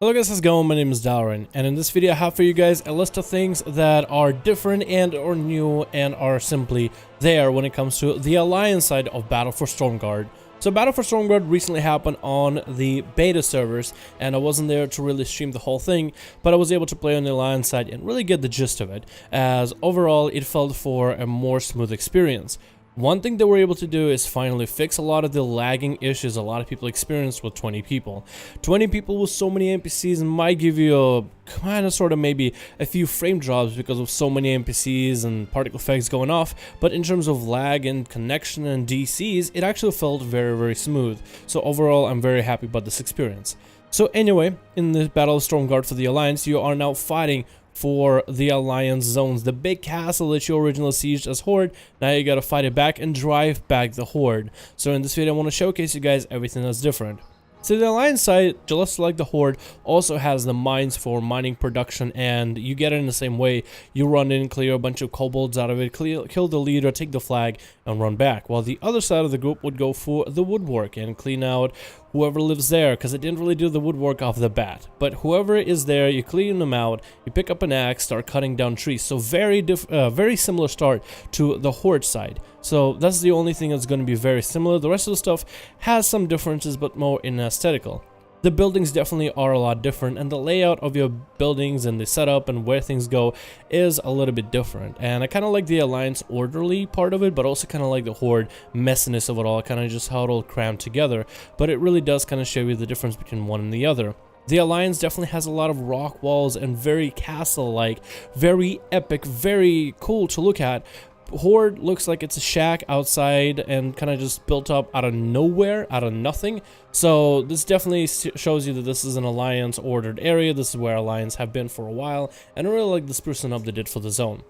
Hello guys, how's it going? My name is Dalrin, and in this video I have for you guys a list of things that are different and or new and are simply there when it comes to the Alliance side of Battle for Stormguard. So Battle for Stormguard recently happened on the beta servers, and I wasn't there to really stream the whole thing, but I was able to play on the Alliance side and really get the gist of it, as overall it felt for a more smooth experience. One thing that we're able to do is finally fix a lot of the lagging issues a lot of people experienced with 20 people. 20 people with so many NPCs might give you a kind of sort of maybe a few frame drops because of so many NPCs and particle effects going off, but in terms of lag and connection and DCs, it actually felt very smooth. So overall, I'm very happy about this experience. So anyway, in the Battle of Stormguard for the Alliance, you are now fighting for the Alliance zones, the big castle that you originally sieged as Horde. Now you gotta fight it back and drive back the Horde. So in this video I want to showcase you guys everything that's different. So the Alliance side, just like the Horde, also has the mines for mining production, and you get it in the same way. You run in, clear a bunch of kobolds out of it, kill the leader, take the flag, and run back. While the other side of the group would go for the woodwork and clean out whoever lives there, because it didn't really do the woodwork off the bat. But whoever is there, you clean them out, you pick up an axe, start cutting down trees. So very similar start to the Horde side. So that's the only thing that's going to be very similar. The rest of the stuff has some differences, but more in aesthetical. The buildings definitely are a lot different, and the layout of your buildings and the setup and where things go is a little bit different. And I kind of like the Alliance orderly part of it, but also kind of like the Horde messiness of it all, kind of just how it all crammed together. But it really does kind of show you the difference between one and the other. The Alliance definitely has a lot of rock walls and very castle-like, very epic, very cool to look at. Horde looks like it's a shack outside and kind of just built up out of nowhere, out of nothing. So this definitely shows you that this is an Alliance ordered area. This is where Alliance have been for a while, and I really like the sprucing up they did for the zone.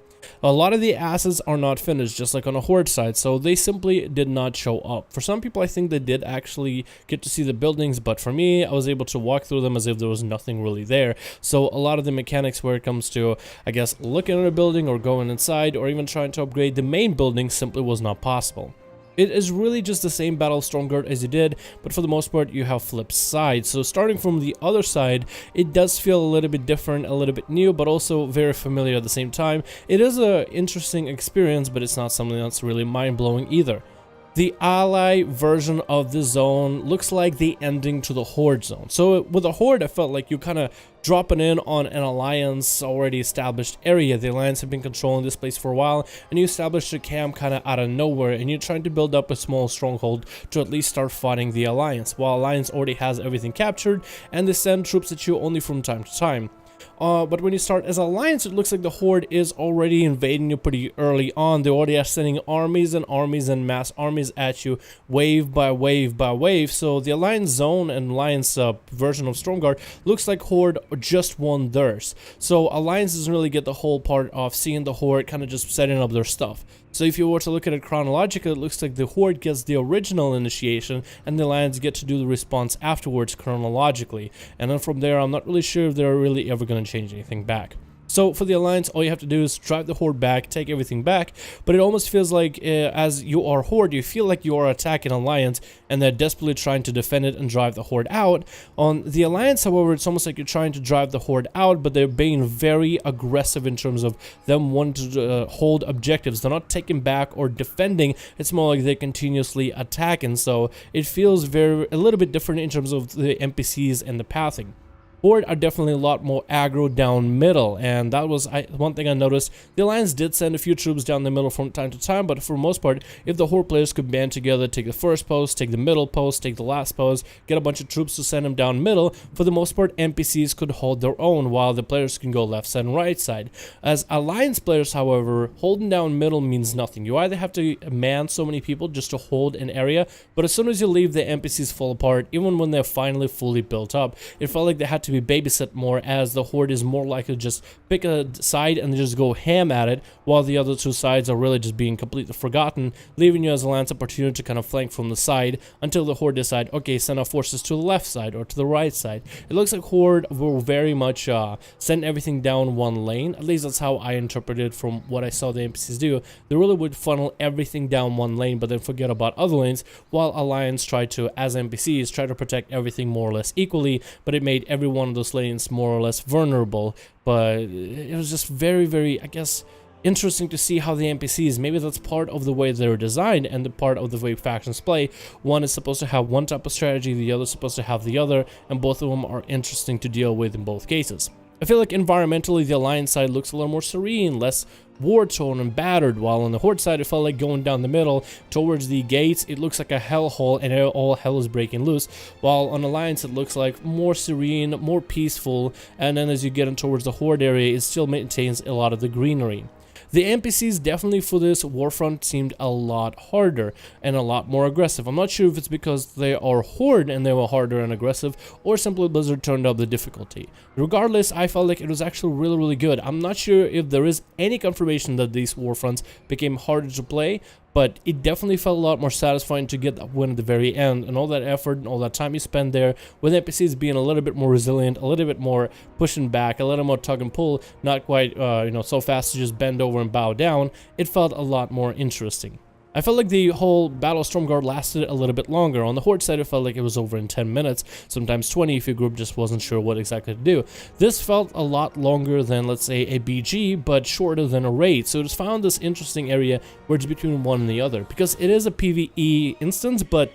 A lot of the assets are not finished, just like on a Horde side, so they simply did not show up. For some people, I think they did actually get to see the buildings, but for me, I was able to walk through them as if there was nothing really there. So a lot of the mechanics where it comes to, I guess, looking at a building or going inside or even trying to upgrade the main building simply was not possible. It is really just the same Battle of Stormguard as you did, but for the most part you have flipped sides. So starting from the other side, it does feel a little bit different, a little bit new, but also very familiar at the same time. It is an interesting experience, but it's not something that's really mind-blowing either. The ally version of the zone looks like the ending to the Horde zone. So with the Horde, I felt like you kind of dropping in on an Alliance already established area. The Alliance have been controlling this place for a while, and you established a camp kind of out of nowhere, and you're trying to build up a small stronghold to at least start fighting the Alliance, while Alliance already has everything captured, and they send troops at you only from time to time. But when you start as Alliance, it looks like the Horde is already invading you pretty early on. They already are sending armies and armies and mass armies at you, wave by wave by wave. So the Alliance zone and Alliance version of Stormguard looks like Horde just won theirs. So Alliance doesn't really get the whole part of seeing the Horde kind of just setting up their stuff. So if you were to look at it chronologically, it looks like the Horde gets the original initiation and the Alliance get to do the response afterwards chronologically. And then from there, I'm not really sure if they're really ever going to change anything back. So for the Alliance, all you have to do is drive the Horde back, take everything back, but it almost feels like as you are Horde, you feel like you are attacking Alliance and they're desperately trying to defend it and drive the Horde out. On the Alliance, however, it's almost like you're trying to drive the Horde out, but they're being very aggressive in terms of them wanting to hold objectives. They're not taking back or defending, it's more like they're continuously attacking, so it feels a little bit different in terms of the NPCs and the pathing. Horde are definitely a lot more aggro down middle, and that was one thing I noticed. The Alliance did send a few troops down the middle from time to time, but for the most part, if the Horde players could band together, take the first post, take the middle post, take the last post, get a bunch of troops to send them down middle, for the most part, NPCs could hold their own, while the players can go left side and right side. As Alliance players, however, holding down middle means nothing. You either have to man so many people just to hold an area, but as soon as you leave, the NPCs fall apart, even when they're finally fully built up. It felt like they had to be babysit more, as the Horde is more likely to just pick a side and just go ham at it, while the other two sides are really just being completely forgotten, leaving you as Alliance opportunity to kind of flank from the side until the Horde decide, okay, send our forces to the left side or to the right side. It looks like Horde will very much send everything down one lane. At least that's how I interpreted from what I saw the NPCs do. They really would funnel everything down one lane, but then forget about other lanes, while Alliance tried to, as NPCs, try to protect everything more or less equally, but it made everyone one of those lanes more or less vulnerable, but it was just very, I guess, interesting to see how the NPCs, maybe that's part of the way they're designed and the part of the way factions play. One is supposed to have one type of strategy, the other is supposed to have the other, and both of them are interesting to deal with in both cases. I feel like environmentally the Alliance side looks a little more serene, less war-torn and battered, while on the Horde side it felt like going down the middle towards the gates it looks like a hellhole and all hell is breaking loose, while on Alliance it looks like more serene, more peaceful, and then as you get in towards the Horde area it still maintains a lot of the greenery. The NPCs definitely for this Warfront seemed a lot harder and a lot more aggressive. I'm not sure if it's because they are Horde and they were harder and aggressive, or simply Blizzard turned up the difficulty. Regardless, I felt like it was actually really good. I'm not sure if there is any confirmation that these Warfronts became harder to play, but it definitely felt a lot more satisfying to get that win at the very end, and all that effort and all that time you spend there with NPCs being a little bit more resilient, a little bit more pushing back, a little more tug and pull, not quite so fast to just bend over and bow down. It felt a lot more interesting. I felt like the whole Battle of Stormguard lasted a little bit longer. On the Horde side, it felt like it was over in 10 minutes, sometimes 20 if your group just wasn't sure what exactly to do. This felt a lot longer than, let's say, a BG, but shorter than a raid. So it's found this interesting area where it's between one and the other, because it is a PvE instance, but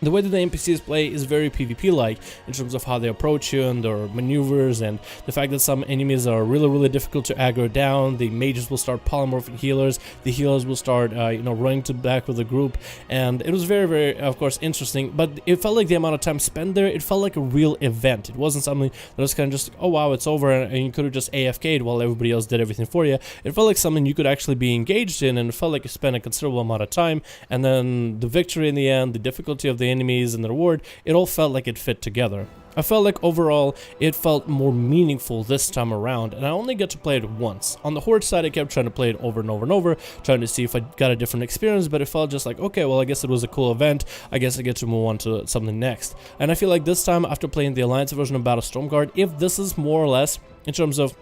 the way that the NPCs play is very PvP-like in terms of how they approach you and their maneuvers, and the fact that some enemies are really difficult to aggro down. The mages will start polymorphing healers, the healers will start running to back with the group, and it was very of course interesting, but it felt like the amount of time spent there, it felt like a real event. It wasn't something that was kind of just, oh wow, it's over, and you could have just AFK'd while everybody else did everything for you. It felt like something you could actually be engaged in, and it felt like you spent a considerable amount of time, and then the victory in the end, the difficulty of the enemies and the reward, it all felt like it fit together. I felt like overall it felt more meaningful this time around, and I only got to play it once. On the Horde side I kept trying to play it over and over, trying to see if I got a different experience, but it felt just like, okay, well I guess it was a cool event, I guess I get to move on to something next. And I feel like this time, after playing the Alliance version of Battle of Stormguard, if this is more or less in terms of,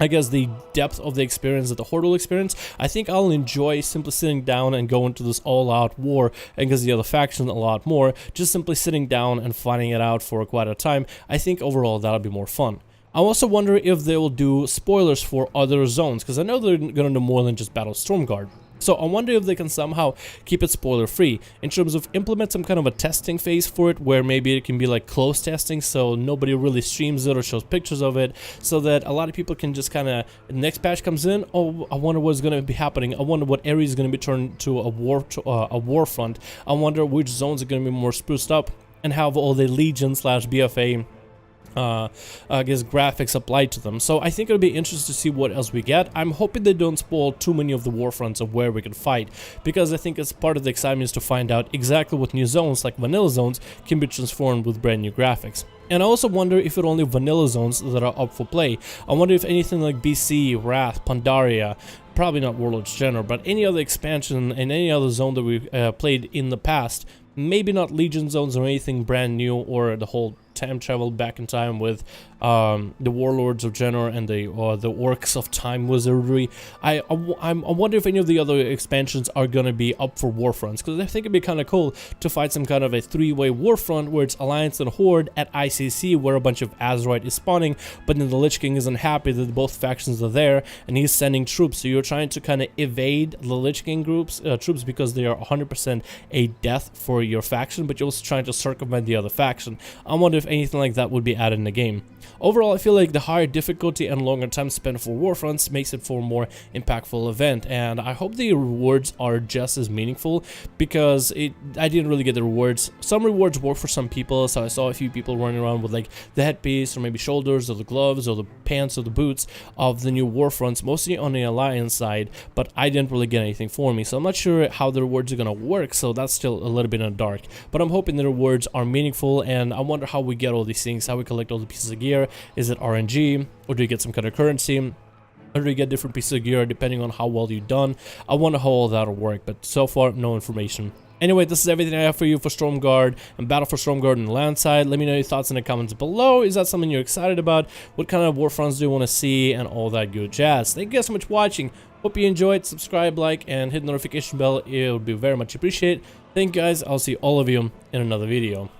I guess, the depth of the experience that the Horde will experience, I think I'll enjoy simply sitting down and going into this all-out war against the other faction a lot more, just simply sitting down and fighting it out for quite a time. I think overall that'll be more fun. I also wonder if they will do spoilers for other zones, because I know they're going to do more than just Battle of Stormguard. So I wonder if they can somehow keep it spoiler free in terms of implement some kind of a testing phase for it, where maybe it can be like closed testing, so nobody really streams it or shows pictures of it, so that a lot of people can just kind of, next patch comes in, oh, I wonder what's going to be happening, I wonder what area is going to be turned to a Warfront, I wonder which zones are going to be more spruced up and have all the Legion / BFA I guess graphics applied to them. So I think it'll be interesting to see what else we get. I'm hoping they don't spoil too many of the Warfronts of where we can fight, because I think it's part of the excitement is to find out exactly what new zones, like vanilla zones, can be transformed with brand new graphics. And I also wonder if it's only vanilla zones that are up for play. I wonder if anything like BC, Wrath, Pandaria, probably not Warlords General, but any other expansion and any other zone that we played in the past, maybe not Legion zones or anything brand new, or the whole time travel back in time with the Warlords of Genor and the Orcs of Time Wizardry. I wonder if any of the other expansions are gonna be up for Warfronts, because I think it'd be kind of cool to fight some kind of a three-way Warfront where it's Alliance and Horde at ICC, where a bunch of Azeroth is spawning, but then the Lich King isn't happy that both factions are there and he's sending troops, so you're trying to kind of evade the Lich King troops because they are 100% a death for your faction, but you're also trying to circumvent the other faction. I wonder if anything like that would be added in the game. Overall, I feel like the higher difficulty and longer time spent for Warfronts makes it for a more impactful event, and I hope the rewards are just as meaningful, because I didn't really get the rewards. Some rewards work for some people, so I saw a few people running around with like the headpiece or maybe shoulders or the gloves or the pants or the boots of the new Warfronts, mostly on the Alliance side, but I didn't really get anything for me, so I'm not sure how the rewards are gonna work, so that's still a little bit in the dark. But I'm hoping the rewards are meaningful, and I wonder how we get all these things, how we collect all the pieces of gear. Is it RNG, or do you get some kind of currency, or do you get different pieces of gear depending on how well you've done? I wonder how all that'll work, but so far no information. Anyway, this is everything I have for you for Stormguard and Battle for Stormguard on the land side. Let me know your thoughts in the comments below. Is that something you're excited about? What kind of Warfronts do you want to see, and all that good jazz? Thank you guys so much for watching. Hope you enjoyed. Subscribe, like, and hit the notification bell. It would be very much appreciated. Thank you guys. I'll see all of you in another video.